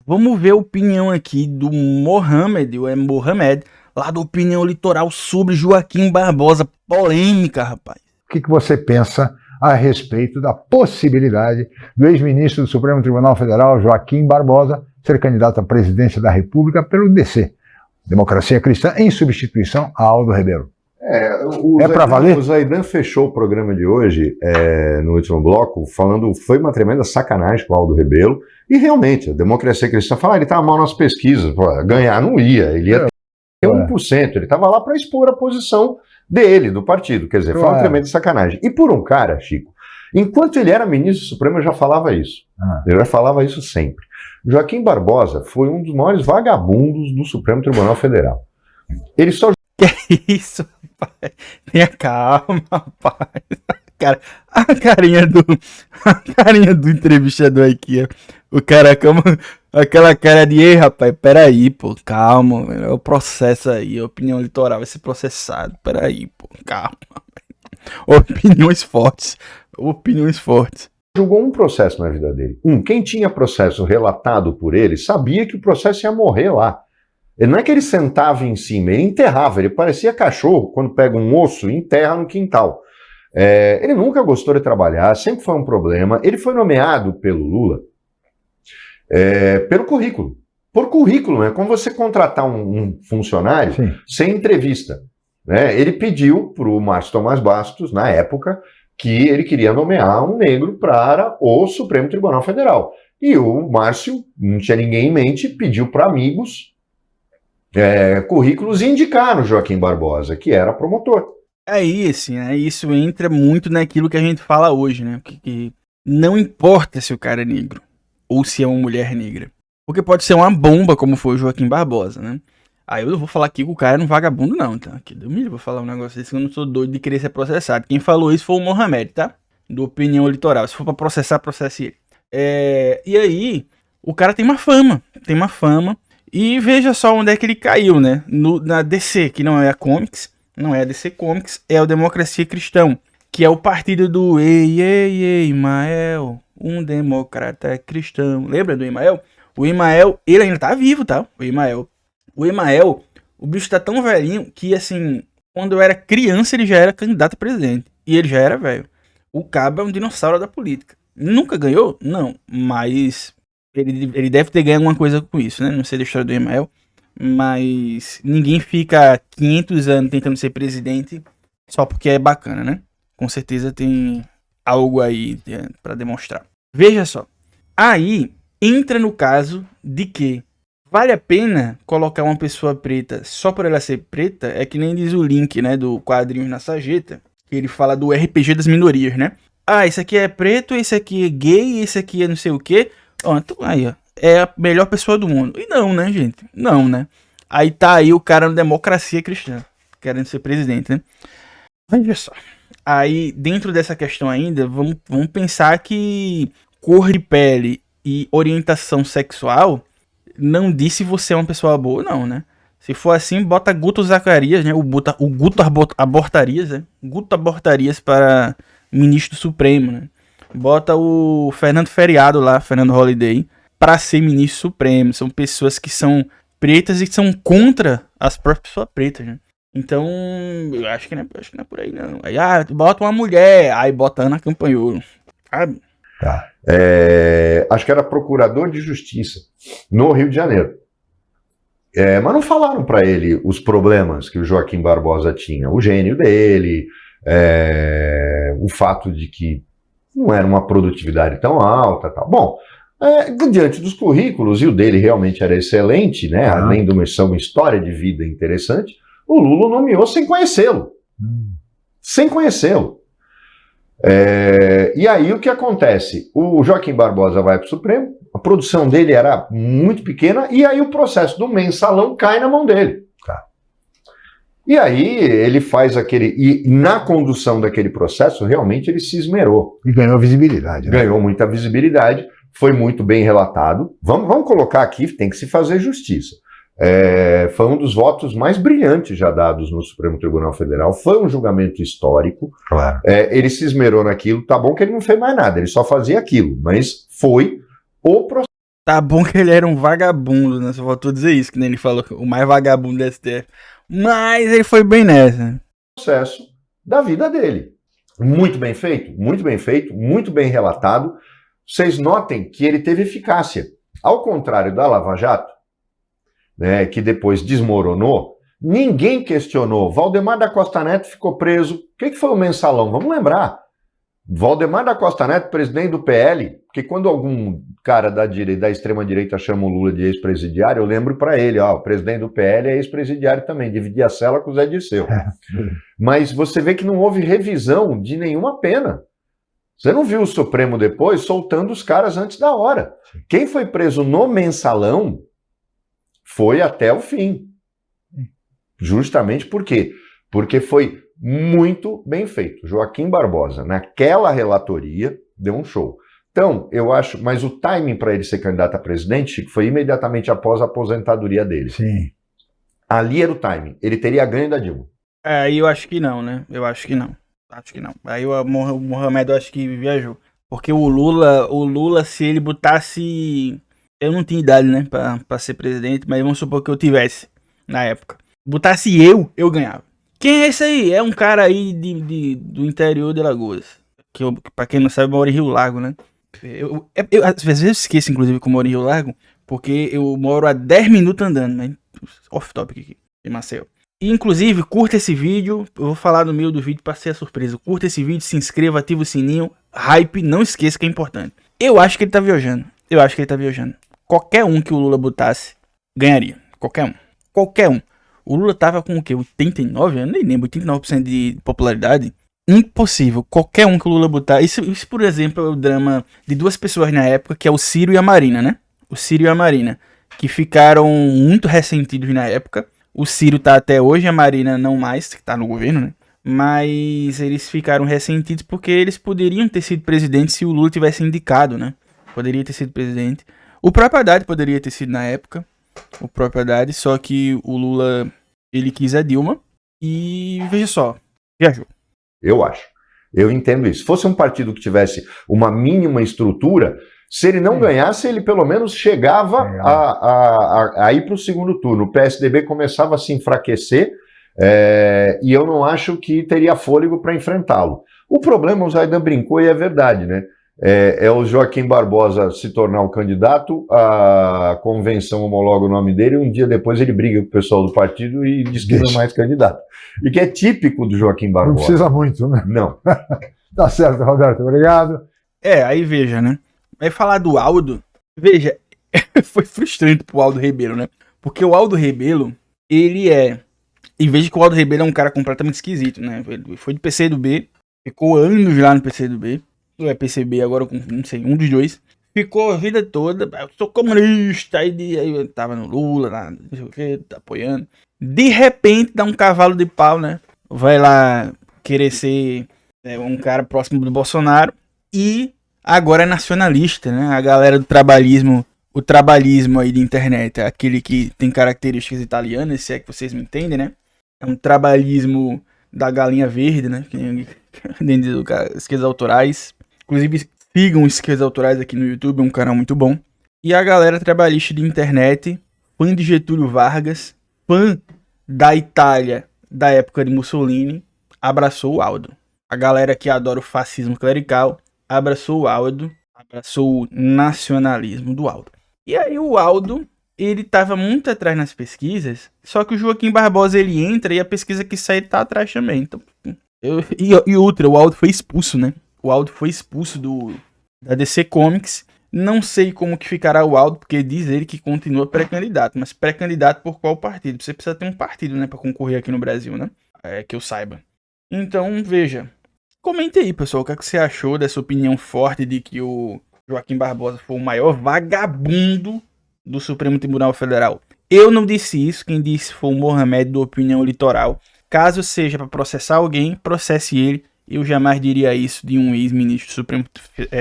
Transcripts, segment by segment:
Vamos ver a opinião aqui do Mohamed, ou é Mohamed, lá do Opinião Litoral sobre Joaquim Barbosa. Polêmica, rapaz. O que você pensa a respeito da possibilidade do ex-ministro do Supremo Tribunal Federal, Joaquim Barbosa, ser candidato à presidência da República pelo DC, Democracia Cristã, em substituição a Aldo Rebelo? É para valer? O Zaidan fechou o programa de hoje, no último bloco, falando foi uma tremenda sacanagem com o Aldo Rebelo, e realmente, a Democracia Cristã fala, ele estava mal nas pesquisas, ganhar não ia, ele ia ter 1%, ele estava lá para expor a posição dele, do partido, quer dizer, foi uma tremenda sacanagem. E por um cara, Chico, enquanto ele era ministro do Supremo, eu já falava isso, eu já falava isso sempre. Joaquim Barbosa foi um dos maiores vagabundos do Supremo Tribunal Federal. Ele só... Que isso, rapaz? Tenha calma, rapaz. Cara, a carinha do entrevistador aqui, ó. O cara, como aquela cara de, ei, rapaz, peraí, pô, calma, é o processo aí, a Opinião Litoral vai ser processado, peraí, pô, calma. Opiniões fortes. Julgou um processo na vida dele. Quem tinha processo relatado por ele sabia que o processo ia morrer lá. Não é que ele sentava em cima, ele enterrava, ele parecia cachorro quando pega um osso e enterra no quintal. Ele nunca gostou de trabalhar, sempre foi um problema. Ele foi nomeado pelo Lula pelo currículo. Por currículo, né? Como você contratar um funcionário sem entrevista. Né? Ele pediu para o Márcio Tomás Bastos, na época, que ele queria nomear um negro para o Supremo Tribunal Federal. E o Márcio, não tinha ninguém em mente, pediu para amigos currículos e indicaram Joaquim Barbosa, que era promotor. Aí, assim, né? Isso entra muito naquilo que a gente fala hoje, né? Que não importa se o cara é negro ou se é uma mulher negra. Porque pode ser uma bomba, como foi o Joaquim Barbosa, né? Aí eu não vou falar aqui que o cara é um vagabundo, não, tá? Aqui eu vou falar um negócio desse que eu não sou doido de querer ser processado. Quem falou isso foi o Mohamed, tá? Do Opinião Litoral. Se for pra processar, processe ele. E aí, o cara tem uma fama. E veja só onde é que ele caiu, né? Na DC, que não é a Comics, não é a DC Comics, é o Democracia Cristã, que é o partido do Imael, um democrata cristão. Lembra do Imael? O Imael, ele ainda tá vivo, tá? O Imael, o bicho tá tão velhinho que, assim, quando eu era criança ele já era candidato a presidente. E ele já era velho. O cabo é um dinossauro da política. Nunca ganhou? Não, mas... Ele deve ter ganho alguma coisa com isso, né? Não sei da história do Imael. Mas ninguém fica 500 anos tentando ser presidente só porque é bacana, né? Com certeza tem algo aí pra demonstrar. Veja só. Aí entra no caso de que vale a pena colocar uma pessoa preta só por ela ser preta. É que nem diz o link, né? Do quadrinho na Sarjeta. Que ele fala do RPG das minorias, né? Ah, esse aqui é preto, esse aqui é gay, esse aqui é não sei o quê. Então, aí, ó, é a melhor pessoa do mundo. E não, né, gente? Não, né? Aí tá aí o cara na Democracia Cristã, querendo ser presidente, né? Veja só. Aí, dentro dessa questão ainda, vamos pensar que cor de pele e orientação sexual não diz se você é uma pessoa boa ou não, né? Se for assim, bota Guto Zacarias, né? O Guto Abortarias, né? Guto Abortarias para ministro do Supremo, né? Bota o Fernando Feriado lá, Fernando Holliday, para ser ministro supremo. São pessoas que são pretas e que são contra as próprias pessoas pretas, né? Então, eu acho que não é por aí, não. Aí, bota uma mulher, aí bota Ana Campanholo, sabe? Tá. Acho que era procurador de justiça no Rio de Janeiro. Mas não falaram para ele os problemas que o Joaquim Barbosa tinha. O gênio dele, o fato de que não era uma produtividade tão alta, tal. Bom, diante dos currículos, e o dele realmente era excelente, né? Além de uma história de vida interessante, o Lula nomeou sem conhecê-lo. Sem conhecê-lo. E aí o que acontece? O Joaquim Barbosa vai para o Supremo, a produção dele era muito pequena, e aí o processo do mensalão cai na mão dele. E aí ele faz e na condução daquele processo, realmente ele se esmerou. E ganhou visibilidade. Né? Ganhou muita visibilidade, foi muito bem relatado. Vamos colocar aqui, tem que se fazer justiça. Foi um dos votos mais brilhantes já dados no Supremo Tribunal Federal, foi um julgamento histórico. Claro. Ele se esmerou naquilo, tá bom que ele não fez mais nada, ele só fazia aquilo, mas foi o processo. Tá bom que ele era um vagabundo, né? Só faltou dizer isso, que nem ele falou, o mais vagabundo do STF. Mas ele foi bem nessa. Processo da vida dele. Muito bem feito, muito bem relatado. Vocês notem que ele teve eficácia. Ao contrário da Lava Jato, né, que depois desmoronou, ninguém questionou. Valdemar da Costa Neto ficou preso. O que foi o mensalão? Vamos lembrar. Valdemar da Costa Neto, presidente do PL, porque quando algum cara da extrema-direita chama o Lula de ex-presidiário, eu lembro para ele, ó, o presidente do PL é ex-presidiário também, dividia a cela com o Zé Dirceu. Mas você vê que não houve revisão de nenhuma pena. Você não viu o Supremo depois soltando os caras antes da hora. Quem foi preso no mensalão foi até o fim. Justamente por quê? Porque foi muito bem feito. Joaquim Barbosa, naquela relatoria, deu um show. Então, eu acho, mas o timing para ele ser candidato a presidente, Chico, foi imediatamente após a aposentadoria dele. Sim. Ali era o timing. Ele teria ganho da Dilma. Aí eu acho que não, né? Eu acho que não. Acho que não. Aí o Mohamed eu acho que viajou. Porque o Lula, se ele botasse... Eu não tinha idade, né, pra ser presidente, mas vamos supor que eu tivesse, na época. Botasse eu ganhava. Quem é esse aí? É um cara aí do interior de Alagoas. Que pra quem não sabe, mora em Rio Largo, né? Eu às vezes eu esqueço, inclusive, que eu moro em Rio Largo, porque eu moro a 10 minutos andando, né? Off-topic aqui, em Maceió. E, inclusive, curta esse vídeo, eu vou falar no meio do vídeo pra ser a surpresa. Curta esse vídeo, se inscreva, ativa o sininho, hype, não esqueça que é importante. Eu acho que ele tá viajando. Qualquer um que o Lula botasse, ganharia. Qualquer um. O Lula tava com o quê? 89? Eu nem lembro, 89% de popularidade. Impossível. Qualquer um que o Lula botar. Isso, por exemplo, é o drama de duas pessoas na época, que é o Ciro e a Marina, né? O Ciro e a Marina. Que ficaram muito ressentidos na época. O Ciro tá até hoje, a Marina não mais, que tá no governo, né? Mas eles ficaram ressentidos porque eles poderiam ter sido presidentes se o Lula tivesse indicado, né? Poderia ter sido presidente. O próprio Haddad poderia ter sido na época. O próprio Haddad, só que o Lula, ele quis a Dilma. E veja só, viajou. Eu acho. Eu entendo isso. Se fosse um partido que tivesse uma mínima estrutura, se ele não ganhasse, ele pelo menos chegava a ir para o segundo turno. O PSDB começava a se enfraquecer e eu não acho que teria fôlego para enfrentá-lo. O problema, o Zaidan brincou e é verdade, né? É o Joaquim Barbosa se tornar o candidato, a convenção homologa o nome dele, e um dia depois ele briga com o pessoal do partido e diz que não é mais candidato. E que é típico do Joaquim Barbosa. Não precisa muito, né? Não. Tá certo, Roberto, obrigado. Aí veja, né? Vai falar do Aldo, veja, foi frustrante pro Aldo Rebelo, né? Porque o Aldo Rebelo, ele é... E veja que o Aldo Rebelo é um cara completamente esquisito, né? Ele foi de PCdoB, ficou anos lá no PCdoB, ou é PCB agora, com não sei, um dos dois. Ficou a vida toda, eu sou comunista, aí eu tava no Lula, não sei o que, tá apoiando. De repente dá um cavalo de pau, né? Vai lá querer ser um cara próximo do Bolsonaro e agora é nacionalista, né? A galera do trabalhismo, o trabalhismo aí de internet, é aquele que tem características italianas, se é que vocês me entendem, né? É um trabalhismo da galinha verde, né? Dentro do esquerdas autorais. Inclusive, sigam os esquerdas autorais aqui no YouTube, é um canal muito bom. E a galera trabalhista de internet, fã de Getúlio Vargas, fã da Itália da época de Mussolini, abraçou o Aldo. A galera que adora o fascismo clerical abraçou o Aldo, abraçou o nacionalismo do Aldo. E aí o Aldo, ele tava muito atrás nas pesquisas, só que o Joaquim Barbosa, ele entra e a pesquisa que sai tá atrás também. Então, e outra, o Aldo foi expulso, né? O Aldo foi expulso da DC Comics. Não sei como que ficará o Aldo, porque diz ele que continua pré-candidato. Mas pré-candidato por qual partido? Você precisa ter um partido, né, pra concorrer aqui no Brasil, né? Que eu saiba. Então, veja. Comente aí, pessoal, o que você achou dessa opinião forte de que o Joaquim Barbosa foi o maior vagabundo do Supremo Tribunal Federal. Eu não disse isso, quem disse foi o Mohamed do Opinião Litoral. Caso seja para processar alguém, processe ele. Eu jamais diria isso de um ex-ministro do Supremo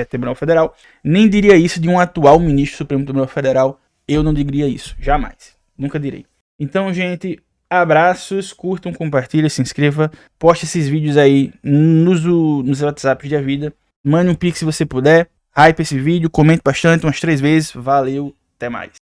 Tribunal Federal. Nem diria isso de um atual ministro do Supremo Tribunal Federal. Eu não diria isso. Jamais. Nunca direi. Então, gente, abraços. Curtam, compartilhem, se inscreva. Poste esses vídeos aí nos WhatsApps da vida. Mande um pix se você puder. Hype esse vídeo. Comente bastante, umas 3 vezes. Valeu. Até mais.